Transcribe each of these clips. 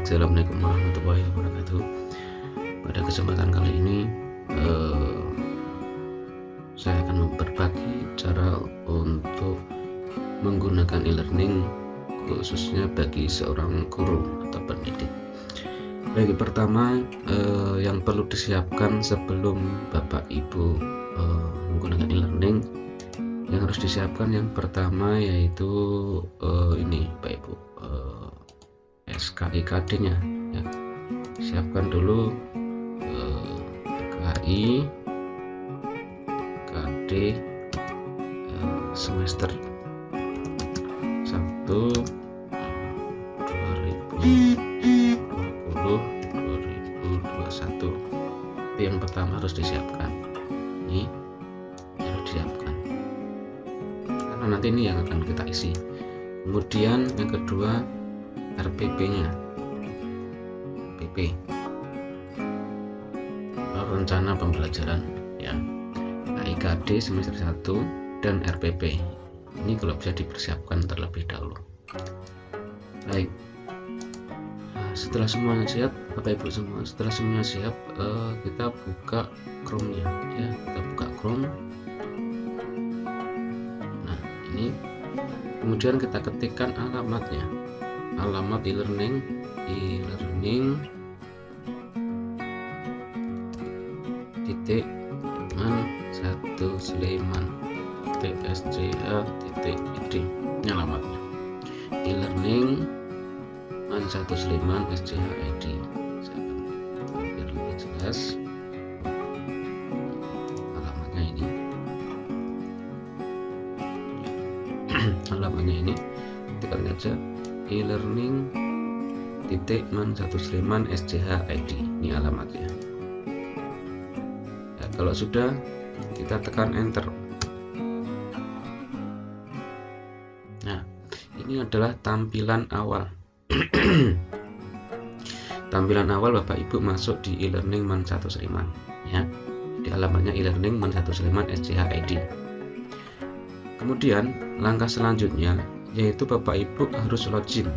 Assalamualaikum warahmatullahi wabarakatuh. Pada kesempatan kali ini saya akan berbagi cara untuk menggunakan e-learning khususnya bagi seorang guru atau pendidik. Baik, pertama yang perlu disiapkan sebelum Bapak Ibu menggunakan e-learning, yang harus disiapkan yang pertama yaitu ini Bapak Ibu, SKIKD-nya ya. Siapkan dulu KI KD semester 1 2020 2021. Itu yang pertama harus disiapkan. Ini harus disiapkan karena nanti ini yang akan kita isi. Kemudian yang kedua RPP-nya, PP rencana pembelajaran ya, KIKD semester 1 dan RPP. Ini kalau bisa dipersiapkan terlebih dahulu. Baik, setelah semuanya siap Bapak Ibu semua, setelah semuanya siap, kita buka Chrome-nya ya, kita buka Chrome. Nah ini, kemudian kita ketikkan alamatnya, alamat e-learning titik man 1 Sleman tsca.id. Ini alamatnya, e-learning man 1 Sleman SCH.id. Biar lebih jelas, alamatnya ini alamatnya ini ketikkan saja e-learning titik man 1 Sleman SCH.id. Ini alamatnya ya. Kalau sudah, kita tekan enter. Nah ini adalah tampilan awal tampilan awal Bapak Ibu masuk di e-learning man 1 Sleman ya, di alamatnya e-learning man 1 Sleman SCH.id. Kemudian langkah selanjutnya yaitu Bapak Ibu harus login,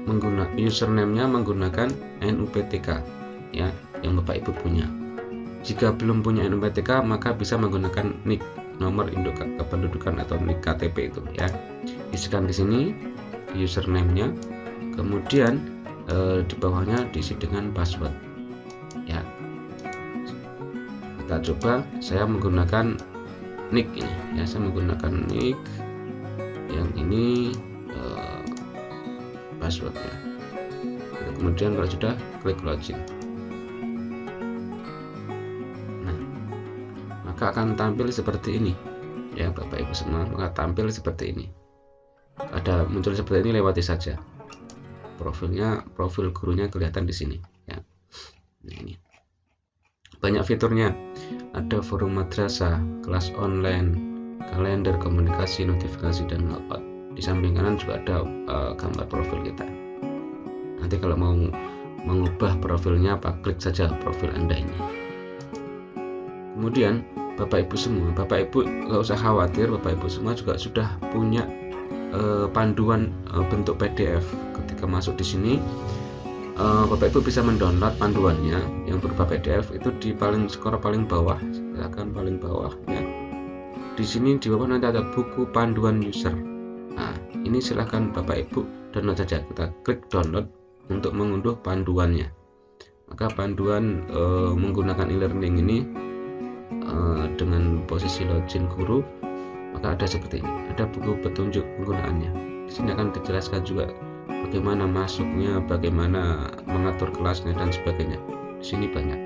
menggunakan username-nya menggunakan NUPTK ya, yang Bapak Ibu punya. Jika belum punya NUPTK maka bisa menggunakan NIK, nomor induk kependudukan atau NIK KTP itu ya. Isikan di sini username-nya, kemudian di bawahnya diisi dengan password ya. Kita coba, saya menggunakan NIK ini ya, saya menggunakan NIK yang ini passwordnya. Kemudian kalau sudah, klik login. Nah maka akan tampil seperti ini ya Bapak Ibu semua, maka tampil seperti ini. Ada muncul seperti ini, lewati saja. Profilnya, profil gurunya kelihatan di sini ya. Nah, ini banyak fiturnya, ada forum madrasah, kelas online, kalender, komunikasi, notifikasi, dan logout. Di samping kanan juga ada gambar profil kita. Nanti kalau mau mengubah profilnya, klik saja profil Anda ini. Kemudian Bapak Ibu semua, Bapak Ibu nggak usah khawatir, Bapak Ibu semua juga sudah punya panduan bentuk PDF. Ketika masuk di sini, Bapak Ibu bisa mendownload panduannya yang berupa PDF itu di skor paling bawah. Silakan paling bawah ya. Di sini di bawah nanti ada buku panduan user. Nah ini silahkan Bapak Ibu download saja. Kita klik download untuk mengunduh panduannya. Maka panduan menggunakan e-learning ini dengan posisi login guru, maka ada seperti ini, ada buku petunjuk penggunaannya. Di sini akan dijelaskan juga bagaimana masuknya, bagaimana mengatur kelasnya dan sebagainya. Di sini banyak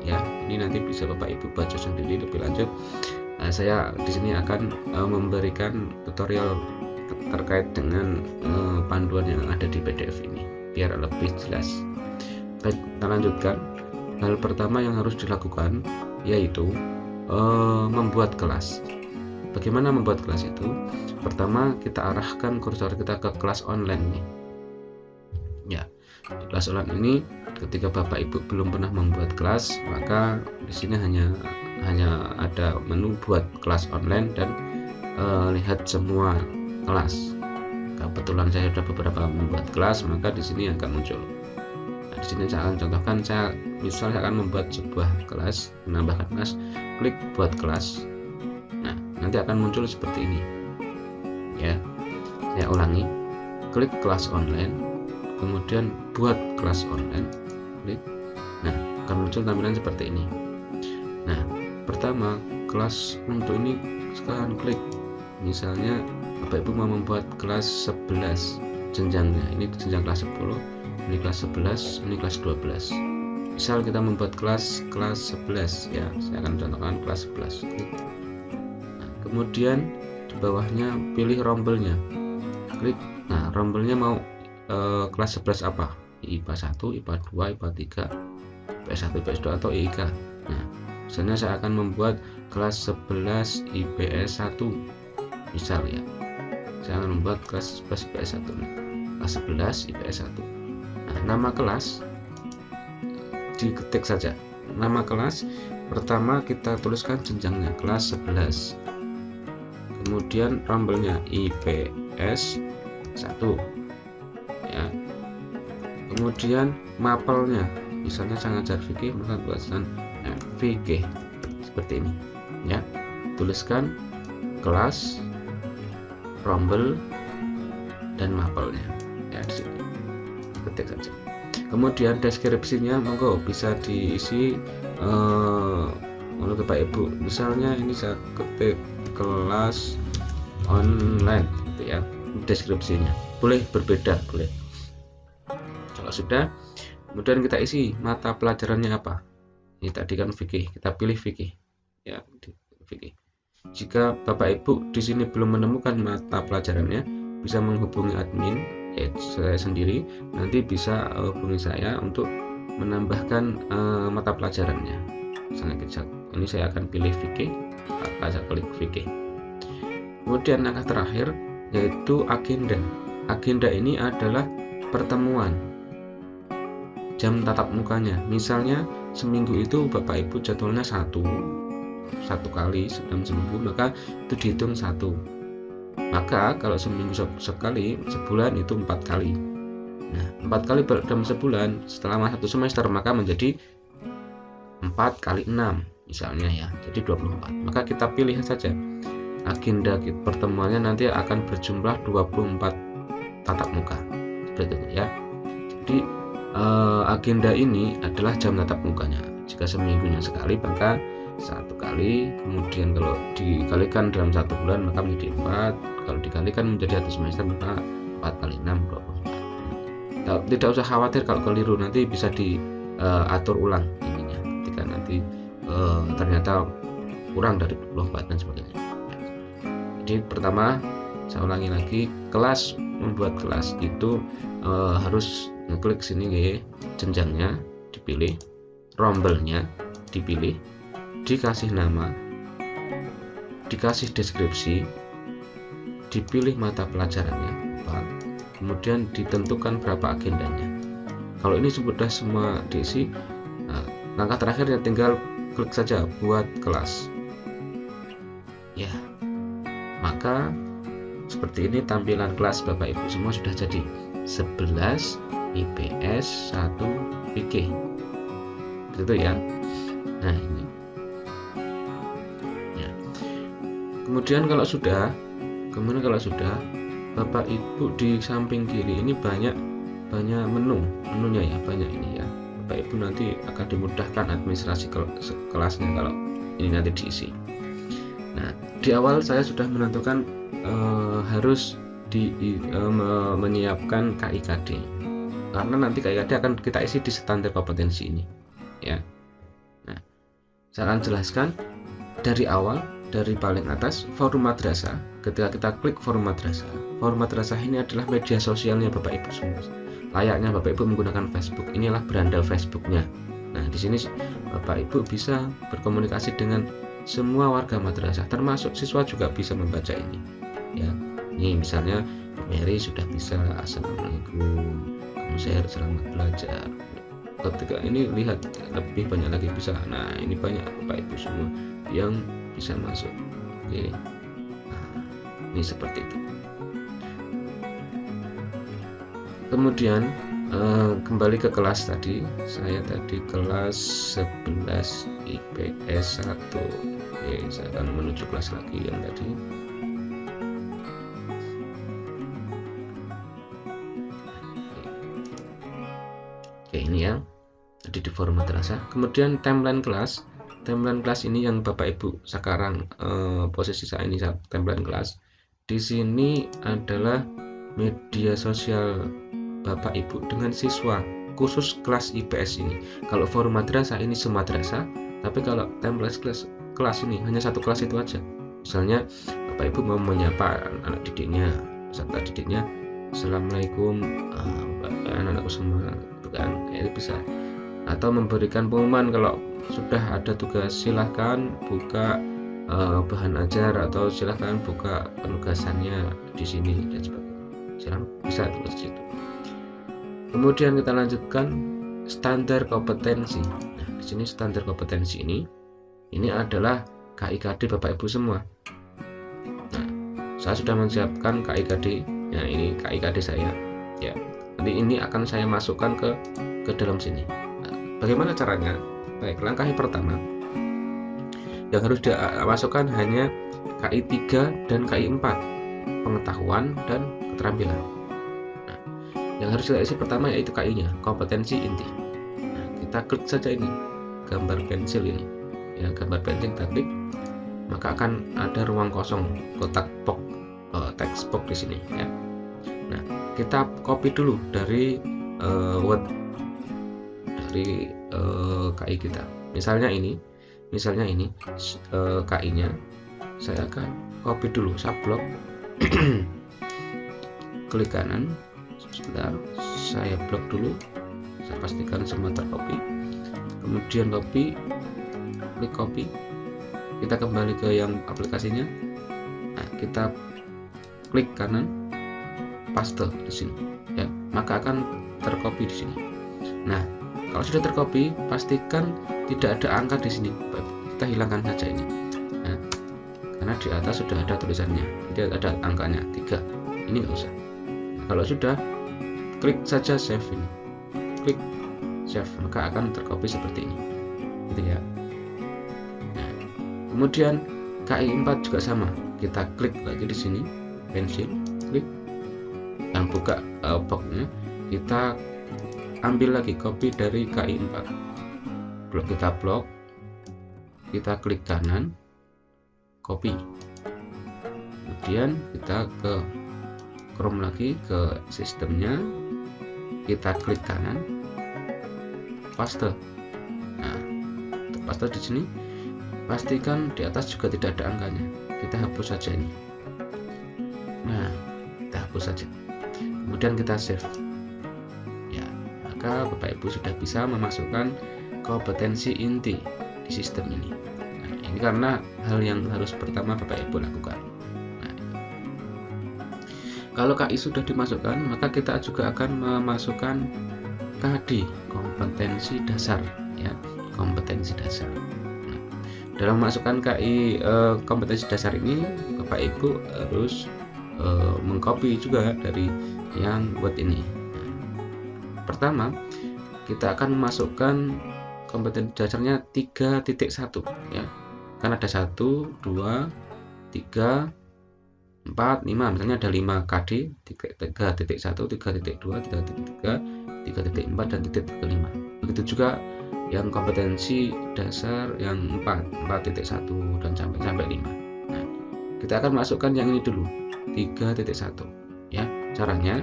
ya. Ini nanti bisa Bapak Ibu baca sendiri lebih lanjut. Saya di sini akan memberikan tutorial terkait dengan panduan yang ada di PDF ini biar lebih jelas. Baik, kita lanjutkan. Hal pertama yang harus dilakukan yaitu membuat kelas. Bagaimana membuat kelas itu? Pertama, kita arahkan kursor kita ke kelas online nih. Ya, di kelas online ini ketika Bapak Ibu belum pernah membuat kelas, maka di sini hanya ada menu buat kelas online dan lihat semua kelas. Kebetulan saya sudah beberapa membuat kelas, maka di sini akan muncul. Di sini saya akan contohkan, saya akan membuat sebuah kelas, menambahkan kelas, klik buat kelas. Nah, nanti akan muncul seperti ini. Ya, saya ulangi, klik kelas online, kemudian buat kelas online, klik. Nah, akan muncul tampilan seperti ini. Nah, pertama kelas untuk ini sekarang klik. Misalnya Bapak Ibu mau membuat kelas 11 jenjangnya, ini jenjang kelas 10, ini kelas 11, ini kelas 12. Misal kita membuat kelas 11 ya, saya akan contohkan kelas 11. Klik. Nah, kemudian di bawahnya pilih rombelnya, klik. Nah, rombelnya mau kelas 11 apa? IPA 1, IPA 2, IPA 3, IPS 1, IPS 2 atau IIK. Nah, misalnya saya akan membuat kelas 11 IPS 1 misal ya, saya akan membuat kelas 11 IPS 1, kelas 11 IPS 1. Nah, nama kelas diketik saja, nama kelas pertama kita tuliskan jenjangnya kelas 11, kemudian rombelnya IPS 1 ya, kemudian mapelnya misalnya saya ngajar fikih, maka tuliskan fikih seperti ini ya, tuliskan kelas, rombel, dan mapelnya ya, di sini ketik saja. Kemudian deskripsinya monggo bisa diisi oleh Bapak Ibu, misalnya ini saya ketik kelas online gitu ya, deskripsinya boleh berbeda, boleh. Kalau sudah, kemudian kita isi mata pelajarannya apa. Ini tadi kan fikih, kita pilih fikih ya, fikih. Jika Bapak Ibu di sini belum menemukan mata pelajarannya, bisa menghubungi admin, yaitu saya sendiri, nanti bisa hubungi saya untuk menambahkan mata pelajarannya. Misalnya ini saya akan pilih fikih, saya klik fikih. Kemudian langkah terakhir yaitu agenda. Agenda ini adalah pertemuan, jam tatap mukanya. Misalnya seminggu itu Bapak Ibu jadwalnya satu kali dalam seminggu, maka itu dihitung satu. Maka kalau seminggu sekali, sebulan itu 4 kali. Nah, 4 kali dalam sebulan setelah satu semester, maka menjadi 4 kali 6 misalnya ya, jadi 24. Maka kita pilih saja agenda pertemuannya nanti akan berjumlah 24 tatap muka seperti itu ya. Jadi agenda ini adalah jam tatap mukanya. Jika seminggunya sekali maka 1 kali, kemudian kalau dikalikan dalam 1 bulan maka menjadi 4, kalau dikalikan menjadi 1 semester maka 4 kali 6 24. Tidak usah khawatir kalau keliru, nanti bisa diatur ulang ininya ketika nanti ternyata kurang dari 24 dan sebagainya. Jadi pertama saya ulangi lagi, kelas, membuat kelas itu harus ngeklik sini ya, jenjangnya dipilih, rombelnya dipilih, dikasih nama, dikasih deskripsi, dipilih mata pelajarannya apa, kemudian ditentukan berapa agendanya. Kalau ini sudah semua diisi, langkah terakhirnya tinggal klik saja buat kelas ya. Maka seperti ini tampilan kelas Bapak Ibu semua sudah jadi 11 IPS 1 fikih gitu ya. Nah ini ya. Kemudian kalau sudah Bapak Ibu di samping kiri ini banyak menunya ya, banyak ini ya. Bapak Ibu nanti akan dimudahkan administrasi kelasnya kalau ini nanti diisi. Nah, di awal saya sudah menentukan harus menyiapkan KIKD, karena nanti KIKD akan kita isi di standar kompetensi ini ya. Nah, saya akan jelaskan dari awal, dari paling atas forum madrasah. Ketika kita klik forum madrasah ini adalah media sosialnya Bapak Ibu semua. Layaknya Bapak Ibu menggunakan Facebook, inilah beranda Facebooknya. Nah, di sini Bapak Ibu bisa berkomunikasi dengan semua warga madrasah, termasuk siswa juga bisa membaca ini ya. Nih misalnya Mary sudah bisa, assalamualaikum, kamu sehat, selamat belajar. Ketika ini lihat lebih banyak lagi bisa. Nah ini banyak Bapak Ibu semua yang bisa masuk. Oke. Nah, ini seperti itu. Kemudian Kembali ke kelas tadi, saya tadi kelas 11 IPS 1. Oke, saya akan menuju kelas lagi yang tadi. Oke, ini ya tadi di forum madrasah. Kemudian timeline kelas ini yang Bapak Ibu sekarang posisi saya ini timeline kelas. Di sini adalah media sosial Bapak Ibu dengan siswa khusus kelas IPS ini. Kalau forum madrasah ini semadrasah, tapi kalau timeline kelas ini hanya satu kelas itu aja. Misalnya Bapak Ibu mau menyapa anak didiknya, peserta didiknya, Assalamualaikum anak-anakku semua, bukan ya, bisa. Atau memberikan pengumuman kalau sudah ada tugas, silahkan buka bahan ajar, atau silahkan buka penugasannya di sini dan sebagainya. Silahkan bisa tulis situ. Kemudian kita lanjutkan standar kompetensi. Nah, di sini standar kompetensi ini adalah KIKD Bapak Ibu semua. Nah, saya sudah menyiapkan KIKD. Nah, ini KIKD saya. Ya, nanti ini akan saya masukkan ke dalam sini. Nah, bagaimana caranya? Baik, langkah yang pertama yang harus dimasukkan hanya KI 3 dan KI 4, pengetahuan dan keterampilan. Yang harus kita isi pertama yaitu KI-nya, kompetensi inti. Nah, kita klik saja ini, gambar pensil ini. Ya, gambar pensil kita klik, maka akan ada ruang kosong, kotak box, text box di sini. Ya. Nah, kita copy dulu dari Word, dari KI kita. Misalnya ini KI-nya, saya akan copy dulu, subblok, klik kanan. Sebentar, saya blok dulu, saya pastikan semua tercopy, kemudian klik copy, kita kembali ke yang aplikasinya. Nah, kita klik kanan, paste di sini, ya, maka akan tercopy di sini. Nah, kalau sudah tercopy, pastikan tidak ada angka di sini, kita hilangkan saja ini. Nah, karena di atas sudah ada tulisannya, tidak ada angkanya 3, ini nggak usah. Nah, kalau sudah, klik saja save ini, klik save, maka akan tercopy seperti ini, gitu ya. Nah, kemudian KI 4 juga sama, kita klik lagi di sini, pensil, klik, dan buka boxnya, kita ambil lagi copy dari KI 4, blok, kita klik kanan, copy, kemudian kita ke Chrome lagi, ke sistemnya, kita klik kanan, paste. Nah, untuk paste di sini, pastikan di atas juga tidak ada angkanya, kita hapus saja ini. Nah, kita hapus saja, kemudian kita save. Ya, maka Bapak Ibu sudah bisa memasukkan kompetensi inti di sistem ini. Nah, ini karena hal yang harus pertama Bapak Ibu lakukan. Kalau KI sudah dimasukkan, maka kita juga akan memasukkan KD, kompetensi dasar, ya, kompetensi dasar. Nah, dalam memasukkan KI kompetensi dasar ini, Bapak Ibu harus mengcopy juga dari yang Word ini. Nah, pertama, kita akan memasukkan kompetensi dasarnya 3.1, ya, kan ada 1, 2, 3, 4, 5, misalnya ada 5 KD, 3.1, 3.2, 3.3, 3.4, dan 3.5. Begitu juga yang kompetensi dasar yang 4.1 dan sampai 5. Nah, kita akan masukkan yang ini dulu, 3.1, ya. Caranya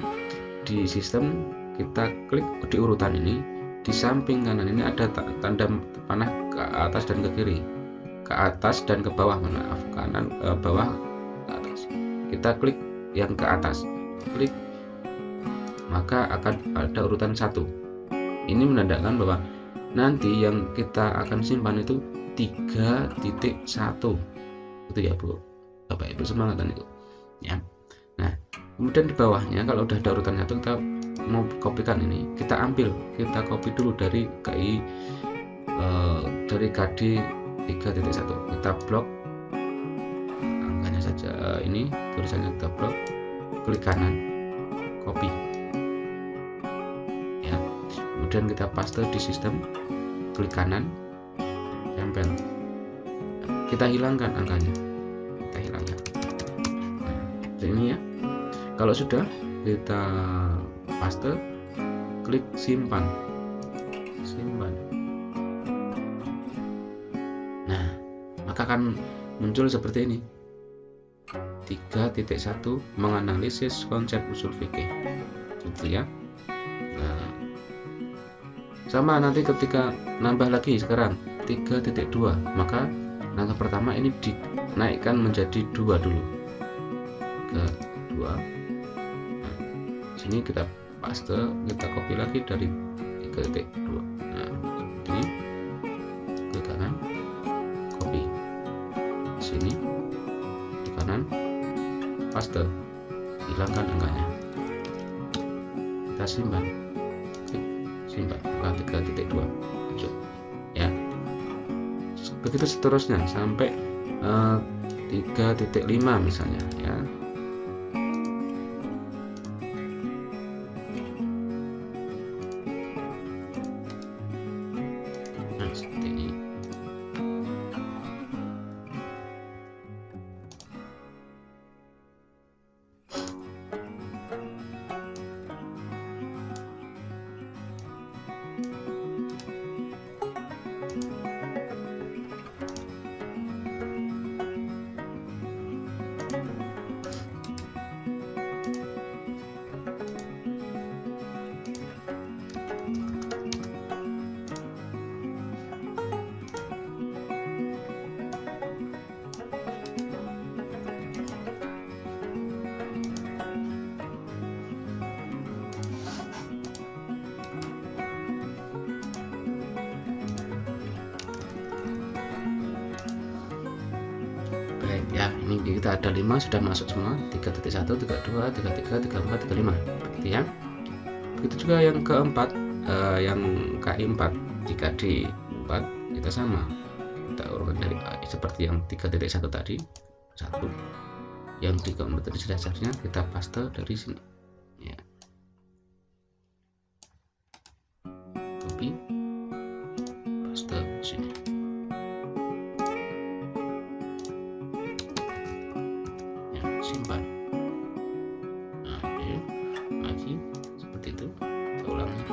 di sistem kita klik di urutan ini, di samping kanan ini ada tanda panah ke atas dan ke kiri, ke atas dan ke bawah, maaf, kanan, bawah, ke atas. Kita klik yang ke atas, klik, maka akan ada urutan 1. Ini menandakan bahwa nanti yang kita akan simpan itu 3.1, itu ya Bu, Bapak Ibu semangatan itu, ya. Nah, kemudian di bawahnya kalau udah ada urutan 1, kita mau kopikan ini, kita ambil, kita copy dulu dari KI dari KD 3.1, kita blok angkanya saja, ini tulisannya kita blok, klik kanan, copy, ya, kemudian kita paste di sistem, klik kanan, tempel, kita hilangkan angkanya, kita hilangkan. Nah, ini ya. Kalau sudah kita paste, klik simpan. Nah, maka akan muncul seperti ini. 3.1 menganalisis konsep usul fikih, gitu ya. Nah, sama nanti ketika nambah lagi sekarang 3.2, maka langkah pertama ini dinaikkan menjadi 2 dulu, ke 2. Nah, sini kita paste, kita copy lagi dari 3.2. Nah, ini klik kanan, copy, sini klik kanan, paste, hilangkan angkanya, kita simpan, klik simpan, maka 3.2 muncul ya. Begitu seterusnya sampai 3.5 misalnya ya. Nah, seperti ini. Ya, ini kita ada 5 sudah masuk semua, 3.1, 32, 33, 34, 35 begitu ya. Begitu juga yang keempat, yang KI 4 di KD 4 kita sama, kita urutkan dari seperti yang 3.1 tadi, 1 yang 34 tadi sudah seharusnya kita paste dari sini ya, copy, paste sini. Simpan. Nah, oke, lagi seperti itu, kita ulangi,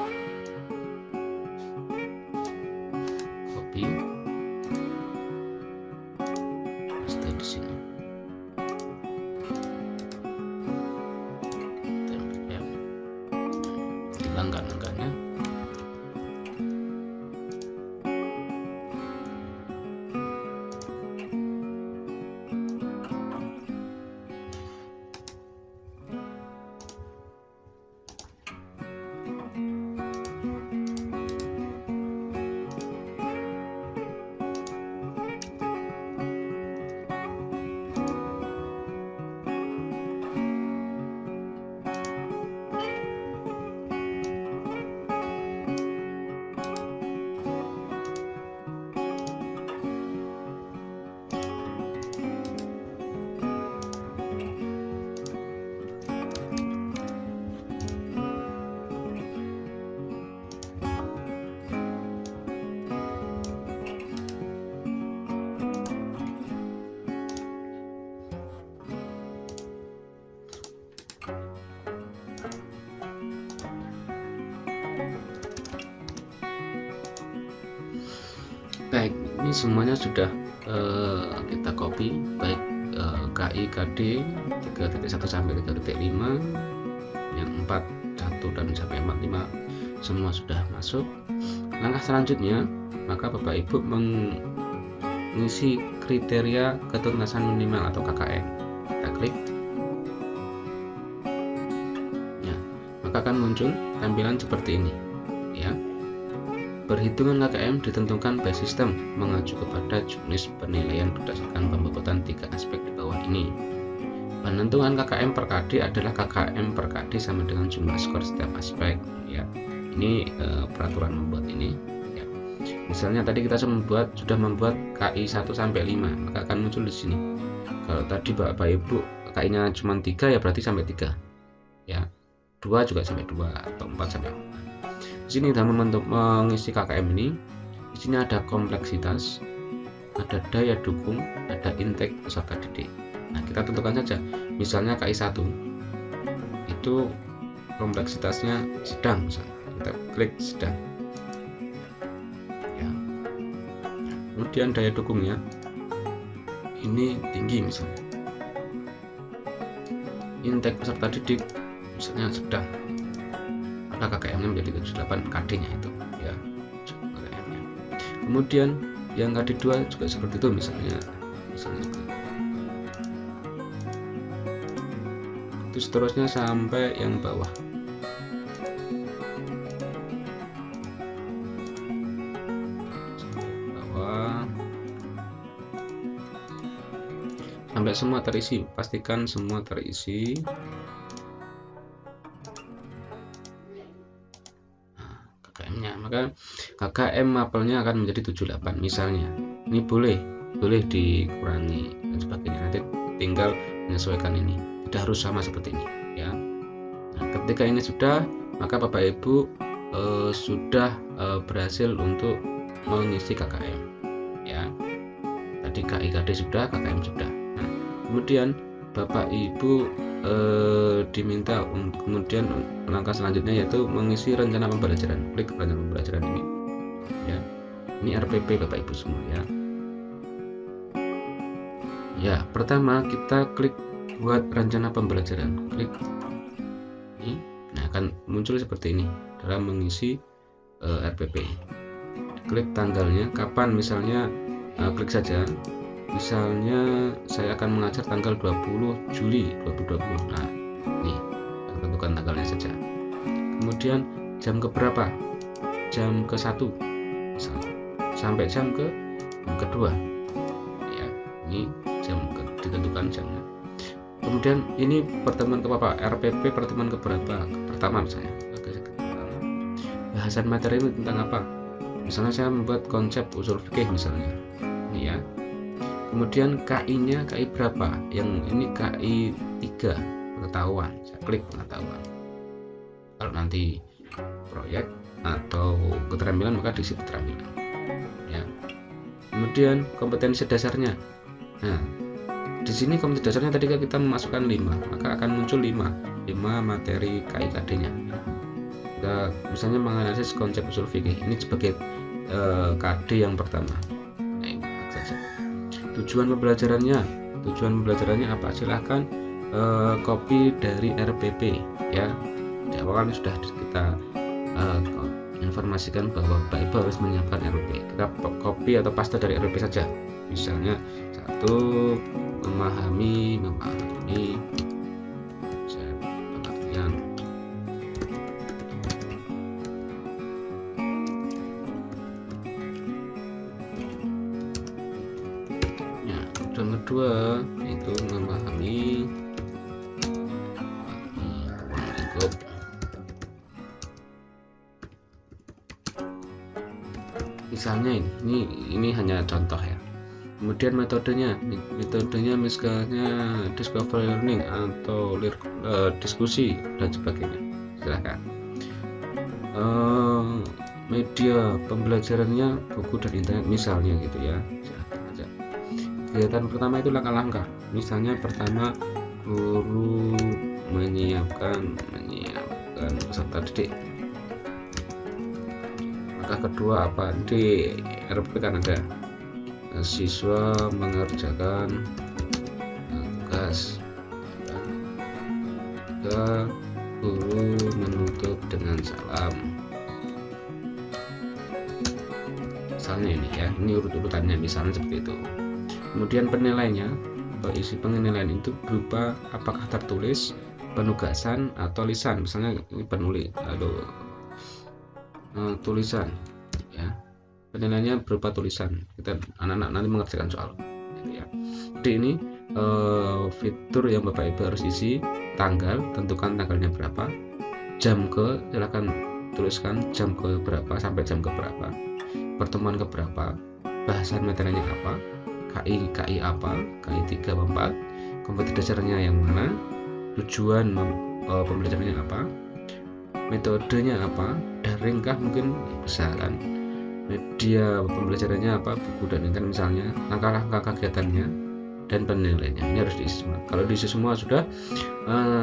copy, paste di sini, tempel ya, hilangkan angkanya. Baik, ini semuanya sudah kita copy, baik KI, KD 3.1 sampai 3.5, yang 4, 1 dan sampai 45 semua sudah masuk. Langkah selanjutnya, maka Bapak Ibu mengisi kriteria ketuntasan minimal atau KKM. Kita klik ya, maka akan muncul tampilan seperti ini ya. Perhitungan KKM ditentukan by sistem mengacu kepada juknis penilaian berdasarkan pembobotan 3 aspek di bawah ini. Penentuan KKM per KD adalah KKM per KD sama dengan jumlah skor setiap aspek ya. Ini peraturan membuat ini ya. Misalnya tadi kita sudah membuat KI 1 sampai 5, maka akan muncul di sini. Kalau tadi Bapak Ibu KI-nya cuma 3 ya berarti sampai 3 ya. 2 juga sampai 2 atau 4 sampai 4. Di sini dalam mengisi KKM ini, di sini ada kompleksitas, ada daya dukung, ada intake peserta didik. Nah, kita tentukan saja. Misalnya KI 1 itu kompleksitasnya sedang, misalnya. Kita klik sedang. Ya. Kemudian daya dukungnya ini tinggi misalnya. Intake peserta didik misalnya sedang. Maka KKM-nya menjadi 78 KD-nya itu ya. KKM-nya. Kemudian yang KD 2 juga seperti itu misalnya itu seterusnya sampai yang bawah. Sampai semua terisi, pastikan semua terisi. KKM-nya, maka KKM mapelnya akan menjadi 78 misalnya. Ini boleh dikurangi dan sebagainya, nanti tinggal menyesuaikan ini, tidak harus sama seperti ini ya. Nah, ketika ini sudah, maka Bapak Ibu sudah berhasil untuk mengisi KKM ya. Tadi KIKD sudah, KKM sudah. Nah, kemudian Bapak Ibu diminta kemudian langkah selanjutnya yaitu mengisi rencana pembelajaran. Klik rencana pembelajaran ini ya. Ini RPP Bapak Ibu semua ya. Ya, pertama kita klik buat rencana pembelajaran. Klik ini. Nah, akan muncul seperti ini dalam mengisi RPP. Klik tanggalnya kapan, misalnya klik saja. Misalnya saya akan mengajar tanggal 20 Juli 2020. Nah, ini kita tentukan tanggalnya saja. Kemudian jam keberapa? Jam ke-1 misalnya, sampai jam kedua. Ya, ini jam ditentukan jamnya. Kemudian ini pertemuan ke apa? RPP pertemuan keberapa? Pertama misalnya. Bahasan materi ini tentang apa? Misalnya saya membuat konsep usul fikih misalnya. Ini ya. Kemudian KI-nya KI berapa? Yang ini KI 3 pengetahuan. Saya klik pengetahuan. Kalau nanti proyek atau keterampilan maka diisi keterampilan. Ya. Kemudian kompetensi dasarnya. Nah, di sini kompetensi dasarnya tadi kita memasukkan 5, maka akan muncul 5 materi KIKD-nya. Kita misalnya menganalisis konsep usul fikih. Ini sebagai KD yang pertama. Nah, ini saja. Tujuan pembelajarannya apa? Silahkan copy dari RPP ya. Di awal sudah kita informasikan bahwa Bapak Ibu harus menyiapkan RPP. Kita copy atau paste dari RPP saja. Misalnya 1 memahami pengertian. Yang kedua itu memahami ruang lingkup. Misalnya ini hanya contoh ya. Kemudian metodenya misalnya discovery learning atau diskusi dan sebagainya. Silakan. Media pembelajarannya buku dan internet misalnya gitu ya. Kegiatan pertama itu langkah-langkah. Misalnya pertama guru menyiapkan peserta didik. Maka kedua apa? Di RP kan ada siswa mengerjakan tugas. Ketiga guru menutup dengan salam. Misalnya ini ya, ini urut-urutannya misalnya seperti itu. Kemudian penilaiannya atau isi penilaian itu berupa apakah tertulis, penugasan atau lisan. Misalnya ini penulis atau tulisan ya. Penilaiannya berupa tulisan. Kita anak-anak nanti mengerjakan soal gitu ya. Jadi ini fitur yang Bapak Ibu harus isi. Tanggal, tentukan tanggalnya berapa. Jam silakan tuliskan jam ke berapa sampai jam ke berapa. Pertemuan ke berapa. Bahasan materinya apa. KI apa, KI 3 4, kompetensi dasarnya yang mana, tujuan pembelajarannya apa, metodenya apa, daring kah, mungkin bisa kan, media pembelajarannya apa, buku dan internet misalnya, langkah-langkah kegiatannya dan penilaiannya. Ini harus diisi semua. Kalau diisi semua sudah,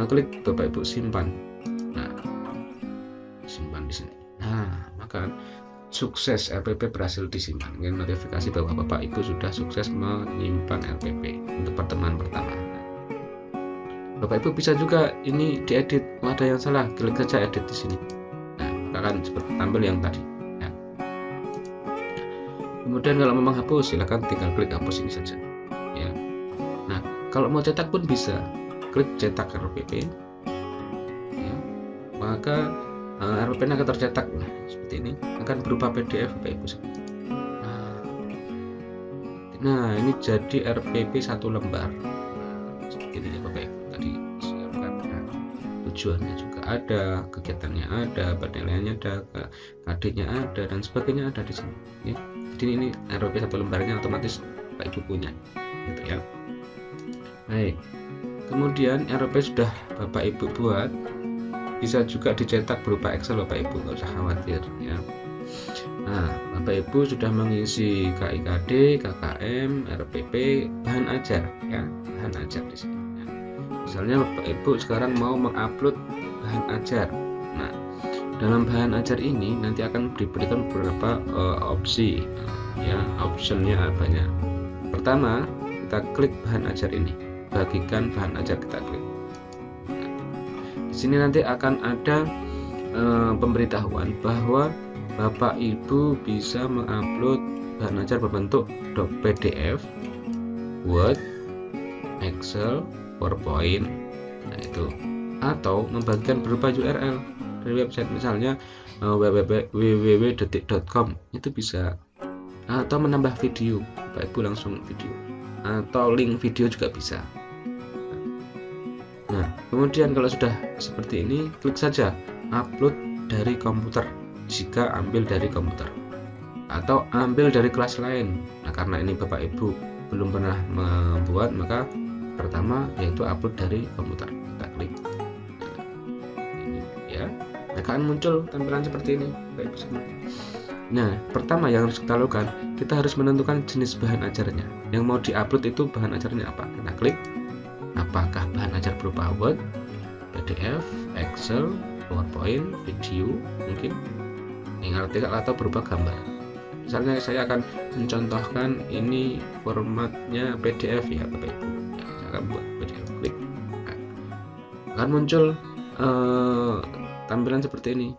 klik Bapak Ibu simpan. Nah, simpan di sini. Nah, maka sukses, RPP berhasil disimpan. Ini notifikasi bahwa Bapak Ibu sudah sukses menyimpan RPP untuk pertemuan pertama. Bapak Ibu bisa juga ini diedit. Ada yang salah, klik saja edit di sini. Nah, akan seperti tampil yang tadi. Ya. Kemudian kalau memang hapus, silakan tinggal klik hapus ini saja. Ya. Nah, kalau mau cetak pun bisa, klik cetak RPP. Ya. Maka RPP akan tercetak. Nah, seperti ini, akan berupa PDF Bapak Ibu. Nah, ini jadi RPP 1 lembar. Seperti ini ya Bapak Ibu. Tadi siapkan. Nah, tujuannya juga ada, kegiatannya ada, penilaiannya ada, KD-nya ada, dan sebagainya ada di sini. Ya. Jadi ini RPP 1 lembarnya otomatis Bapak Ibu punya, gitu ya. Baik. Kemudian RPP sudah Bapak Ibu buat, bisa juga dicetak berupa Excel Bapak Ibu, nggak usah khawatir ya. Nah, Bapak Ibu sudah mengisi KIKD, KKM, RPP, bahan ajar ya, bahan ajar di sini. Ya. Misalnya Bapak Ibu sekarang mau mengupload bahan ajar. Nah, dalam bahan ajar ini nanti akan diberikan beberapa opsi ya, optionnya banyak. Pertama, kita klik bahan ajar ini, bagikan bahan ajar, kita klik. Di sini nanti akan ada pemberitahuan bahwa Bapak Ibu bisa mengupload bahan ajar berbentuk PDF, Word, Excel, PowerPoint, nah itu, atau membagikan berupa URL dari website, misalnya www.detik.com, itu bisa, atau menambah video, Bapak Ibu langsung video, atau link video juga bisa. Nah, kemudian kalau sudah seperti ini, klik saja upload dari komputer jika ambil dari komputer, atau ambil dari kelas lain. Nah, karena ini Bapak Ibu belum pernah membuat, maka pertama yaitu upload dari komputer. Kita klik. Nah, ini ya. Nah, akan muncul tampilan seperti ini, Bapak Ibu semua. Nah, pertama yang harus kita lakukan, kita harus menentukan jenis bahan ajarnya. Yang mau diupload itu bahan ajarnya apa? Kita klik. Apakah bahan ajar berupa Word, PDF, Excel, PowerPoint, video, mungkin artikel, atau berupa gambar. Misalnya saya akan mencontohkan ini formatnya PDF ya Bapak Ibu. Ya, saya akan buat PDF, klik. Nah, akan muncul tampilan seperti ini.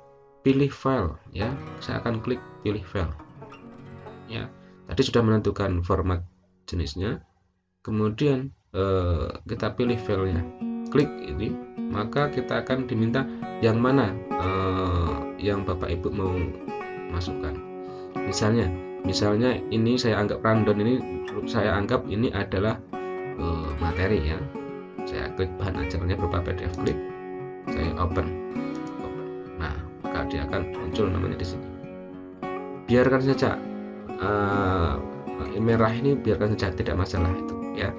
Pilih file ya. Saya akan klik pilih file. Ya, tadi sudah menentukan format jenisnya. Kemudian kita pilih filenya, klik ini, maka kita akan diminta yang mana yang Bapak Ibu mau masukkan. Misalnya ini saya anggap rundown, ini saya anggap ini adalah materi ya. Saya klik bahan ajarnya berupa PDF, klik, saya open. Nah, maka dia akan muncul namanya di sini. Biarkan saja merah ini, biarkan saja, tidak masalah itu ya.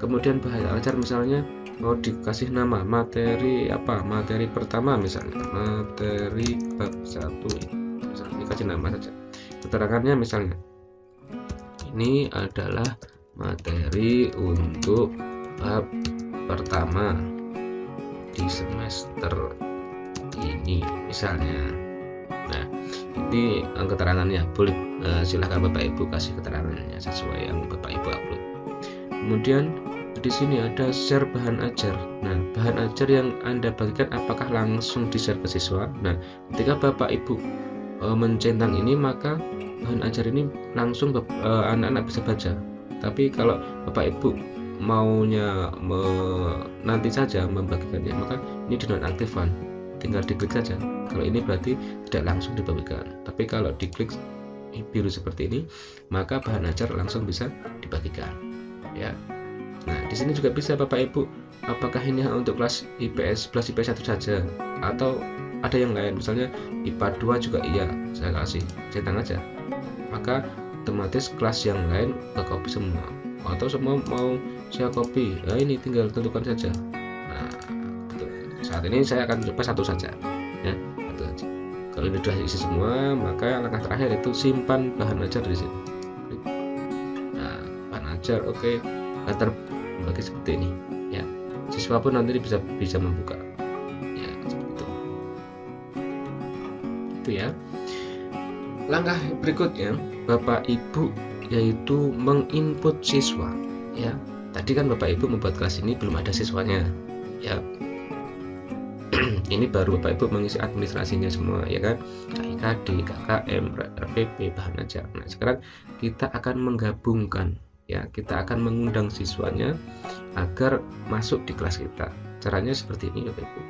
Kemudian bahan ajar misalnya mau dikasih nama materi apa, materi pertama misalnya, materi bab 1, misalnya dikasih nama saja. Keterangannya misalnya ini adalah materi untuk bab pertama di semester ini misalnya. Nah, ini keterangannya, boleh silahkan Bapak Ibu kasih keterangannya sesuai yang Bapak Ibu upload. Kemudian di sini ada share bahan ajar. Nah, bahan ajar yang Anda bagikan apakah langsung di-share ke siswa? Nah, ketika Bapak Ibu mencentang ini, maka bahan ajar ini langsung anak-anak bisa baca. Tapi kalau Bapak Ibu maunya nanti saja membagikannya, maka ini dinonaktifkan. Tinggal diklik saja. Kalau ini berarti tidak langsung dibagikan. Tapi kalau diklik biru seperti ini, maka bahan ajar langsung bisa dibagikan. Ya. Nah, di sini juga bisa Bapak Ibu, apakah ini untuk kelas IPS plus IPS 1 saja, atau ada yang lain, misalnya IPA 2 juga iya, saya kasih centang aja. Maka otomatis kelas yang lain ke copy semua, atau semua mau saya copy, nah ini tinggal tentukan saja. Nah, saat ini saya akan coba satu saja ya. Kalau ini sudah isi semua, maka langkah terakhir itu simpan bahan ajar di sini. Nah, bahan ajar oke, terbagi seperti ini ya. Siswa pun nanti bisa membuka ya, seperti itu ya. Langkah berikutnya Bapak Ibu yaitu menginput siswa ya. Tadi kan Bapak Ibu membuat kelas ini belum ada siswanya ya. Ini baru Bapak Ibu mengisi administrasinya semua ya kan, KIKD, KKM, RPP, bahan ajar. Nah sekarang kita akan menggabungkan ya, kita akan mengundang siswanya agar masuk di kelas kita. Caranya seperti ini Bapak Ibu,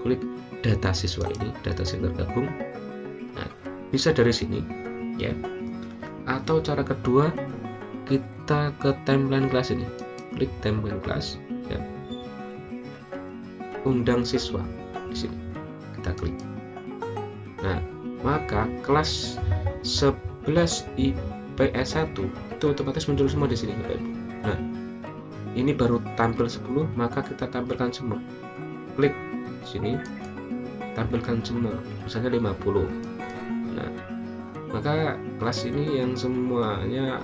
klik data siswa ini, data siswa tergabung. Nah, bisa dari sini ya, atau cara kedua kita ke timeline kelas ini, klik timeline kelas ya, undang siswa. Di sini kita klik. Nah, maka kelas 11 IPS 1 itu otomatis muncul semua di sini Bapak Ibu. Nah, ini baru tampil 10, maka kita tampilkan semua. Klik sini, tampilkan semua, misalnya 50. Nah, maka kelas ini yang semuanya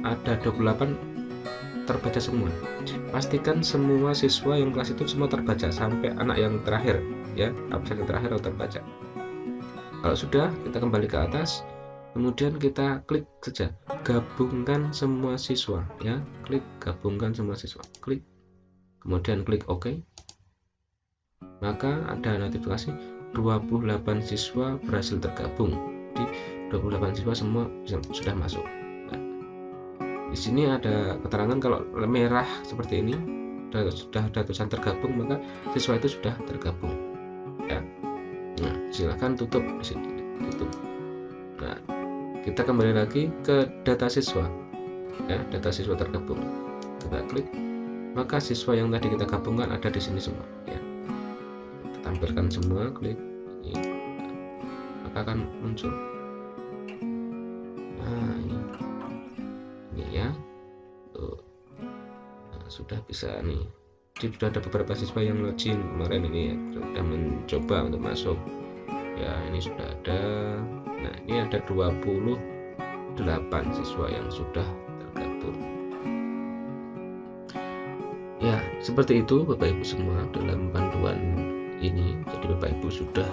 ada 28 terbaca semua. Pastikan semua siswa yang kelas itu semua terbaca sampai anak yang terakhir ya, absen yang terakhir harus terbaca. Kalau sudah, kita kembali ke atas, kemudian kita klik saja gabungkan semua siswa ya, klik gabungkan semua siswa, klik, kemudian klik OK. Maka ada notifikasi 28 siswa berhasil tergabung. Di 28 siswa semua sudah masuk. Di sini ada keterangan kalau merah seperti ini sudah ada tulisan tergabung, maka siswa itu sudah tergabung ya. Nah, silakan tutup di sini, tutup. Nah, kita kembali lagi ke data siswa ya, data siswa tergabung. Kita klik, maka siswa yang tadi kita gabungkan ada di sini semua ya. Kita tampilkan semua, klik ini, maka akan muncul. Nah, ini ya, nah, sudah bisa nih. Jadi sudah ada beberapa siswa yang login kemarin ini ya, sudah mencoba untuk masuk ya, ini sudah ada. Nah, ini ada 28 siswa yang sudah tergabung ya. Seperti itu Bapak Ibu semua dalam panduan ini. Jadi Bapak Ibu sudah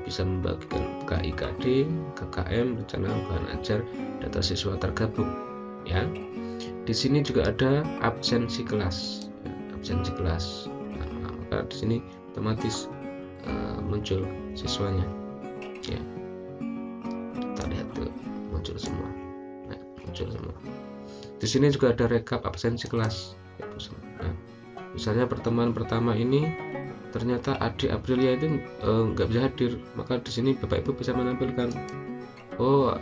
bisa membagikan KIKD, KKM, rencana bahan ajar, data siswa tergabung ya. Di sini juga ada absensi kelas ya, absensi kelas. Nah, maka di sini otomatis muncul siswanya ya. Kita lihat tuh, muncul semua. Nah, muncul semua. Di sini juga ada rekap absensi kelas ya. Nah, misalnya pertemuan pertama ini ternyata adik Aprilia itu nggak bisa hadir, maka di sini Bapak Ibu bisa menampilkan, oh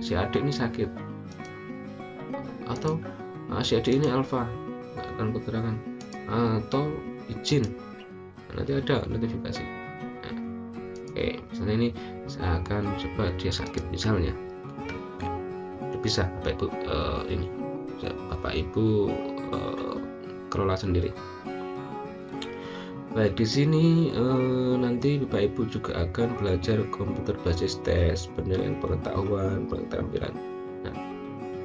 si adik ini sakit, atau si adik ini alfa, akan keterangan, atau izin. Nah, nanti ada notifikasi. Nah, oke, misalnya ini saya akan coba dia sakit misalnya, bisa Bapak Ibu ini Bapak Ibu kelola sendiri. Baik, di sini nanti Bapak Ibu juga akan belajar komputer basis tes, penilaian pengetahuan, keterampilan. Nah,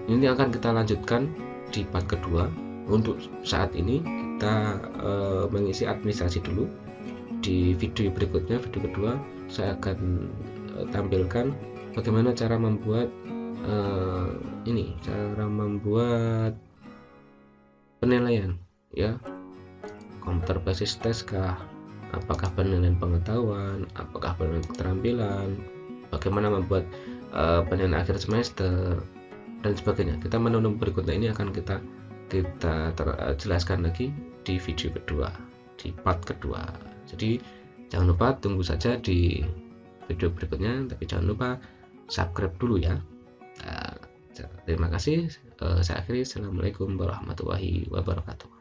ini akan kita lanjutkan di part kedua. Untuk saat ini kita mengisi administrasi dulu. Di video berikutnya, video kedua, saya akan tampilkan bagaimana cara membuat cara membuat penilaian ya. Komputer basis tes kah, apakah penilaian pengetahuan, apakah penilaian keterampilan, bagaimana membuat penilaian akhir semester dan sebagainya. Kita menonton berikutnya ini akan kita jelaskan lagi di video kedua, di part kedua. Jadi jangan lupa tunggu saja di video berikutnya, tapi jangan lupa subscribe dulu ya. Terima kasih. Saya akhiri. Assalamualaikum warahmatullahi wabarakatuh.